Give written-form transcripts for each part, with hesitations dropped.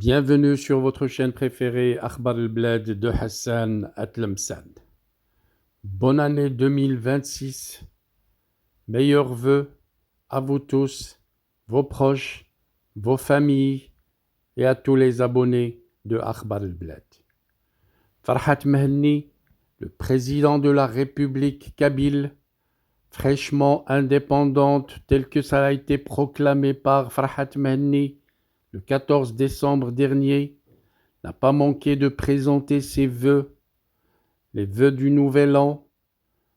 Bienvenue sur votre chaîne préférée Akhbar al-Blad de Hassan Atlamsan. Bonne année 2026. Meilleurs vœux à vous tous, vos proches, vos familles et à tous les abonnés de Akhbar al-Blad. Farhat Mehenni, le président de la République kabyle, fraîchement indépendante tel que ça a été proclamé par Farhat Mehenni le 14 décembre dernier, n'a pas manqué de présenter ses vœux, les vœux du Nouvel An.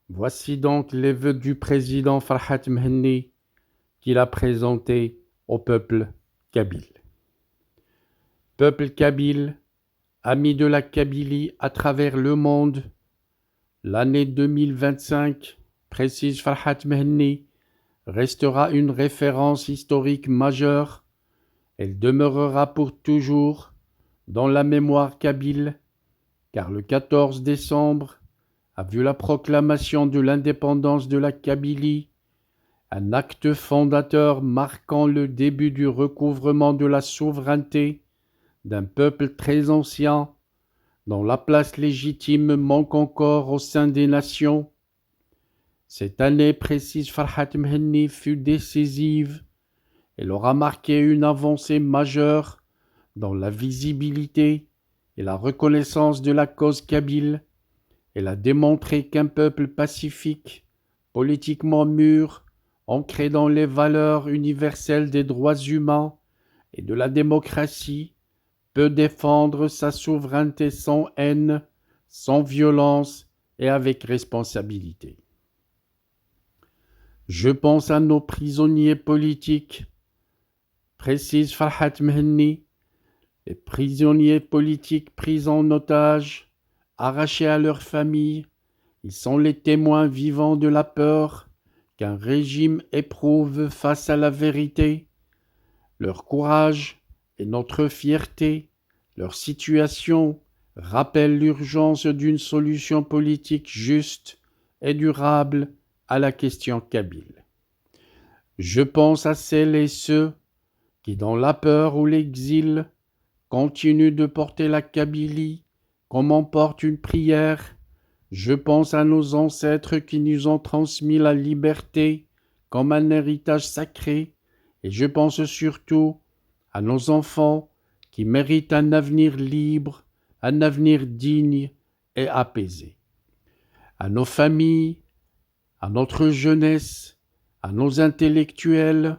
Voici donc les vœux du président Farhat Mehenni qu'il a présentés au peuple kabyle. Peuple kabyle, amis de la Kabylie à travers le monde, l'année 2025, précise Farhat Mehenni, restera une référence historique majeure. Elle demeurera pour toujours dans la mémoire kabyle, car le 14 décembre a vu la proclamation de l'indépendance de la Kabylie, un acte fondateur marquant le début du recouvrement de la souveraineté d'un peuple très ancien, dont la place légitime manque encore au sein des nations. Cette année, précise Farhat Mehenni, fut décisive. Elle aura marqué une avancée majeure dans la visibilité et la reconnaissance de la cause kabyle. Elle a démontré qu'un peuple pacifique, politiquement mûr, ancré dans les valeurs universelles des droits humains et de la démocratie, peut défendre sa souveraineté sans haine, sans violence et avec responsabilité. Je pense à nos prisonniers politiques, précise Farhat Mehenni, les prisonniers politiques pris en otage, arrachés à leurs familles. Ils sont les témoins vivants de la peur qu'un régime éprouve face à la vérité. Leur courage et notre fierté, leur situation rappellent l'urgence d'une solution politique juste et durable à la question kabyle. Je pense à celles et ceux qui, dans la peur ou l'exil, continuent de porter la Kabylie comme on porte une prière. Je pense à nos ancêtres qui nous ont transmis la liberté comme un héritage sacré, et je pense surtout à nos enfants qui méritent un avenir libre, un avenir digne et apaisé. À nos familles, à notre jeunesse, à nos intellectuels,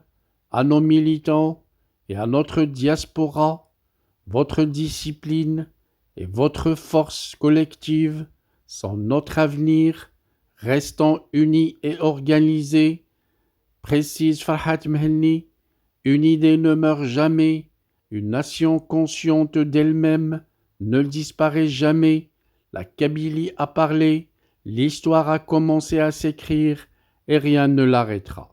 à nos militants et à notre diaspora, votre discipline et votre force collective sont notre avenir. Restons unis et organisés, précise Farhat Mehenni. Une idée ne meurt jamais, une nation consciente d'elle-même ne disparaît jamais. La Kabylie a parlé, l'histoire a commencé à s'écrire et rien ne l'arrêtera.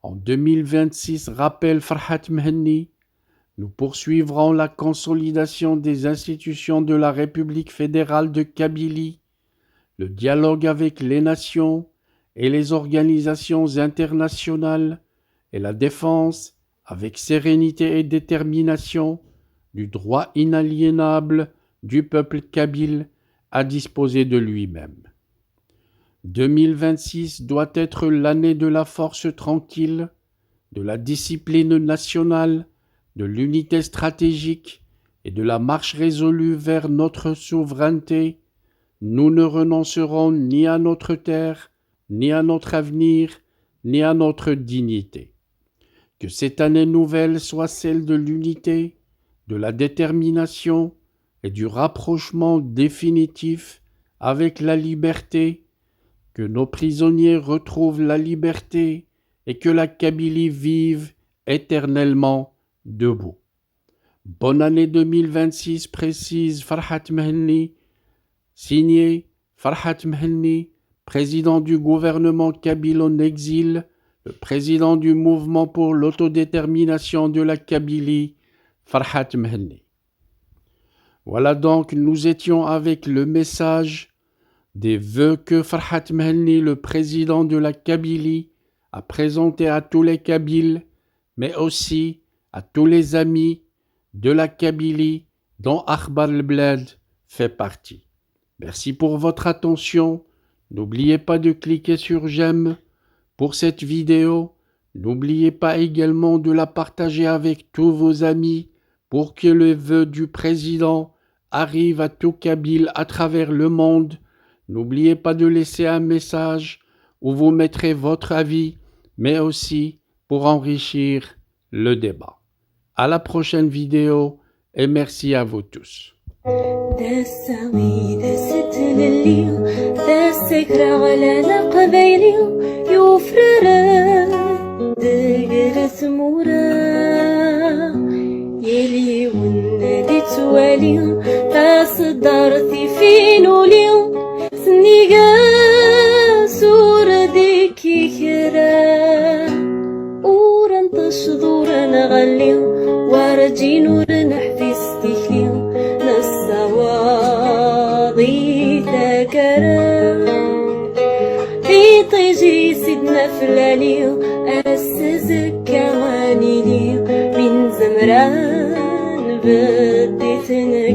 En 2026, rappelle Farhat Mehenni, nous poursuivrons la consolidation des institutions de la République fédérale de Kabylie, le dialogue avec les nations et les organisations internationales et la défense, avec sérénité et détermination, du droit inaliénable du peuple kabyle à disposer de lui-même. 2026 doit être l'année de la force tranquille, de la discipline nationale, de l'unité stratégique et de la marche résolue vers notre souveraineté. Nous ne renoncerons ni à notre terre, ni à notre avenir, ni à notre dignité. Que cette année nouvelle soit celle de l'unité, de la détermination et du rapprochement définitif avec la liberté. Que nos prisonniers retrouvent la liberté et que la Kabylie vive éternellement debout. Bonne année 2026, précise Farhat Mehenni. Signé Farhat Mehenni, président du gouvernement kabyle en exil, le président du mouvement pour l'autodétermination de la Kabylie, Farhat Mehenni. Voilà donc, nous étions avec le message des vœux que Farhat Mehenni, le président de la Kabylie, a présenté à tous les Kabyles, mais aussi à tous les amis de la Kabylie dont Akhbar el-Blad fait partie. Merci pour votre attention. N'oubliez pas de cliquer sur j'aime pour cette vidéo. N'oubliez pas également de la partager avec tous vos amis pour que le vœu du président arrive à tout Kabyle à travers le monde. N'oubliez pas de laisser un message où vous mettrez votre avis, mais aussi pour enrichir le débat. À la prochaine vidéo et merci à vous tous. يلي والنادي توالي تصدرتي في نولي سنيقا سور ديكي كرا ورن تشضور نغلي ورجي نور نحفيس تيكلي نصواضي تكرا في طيجي سيدنا فلاني أسزك وانيني من زمران بديتني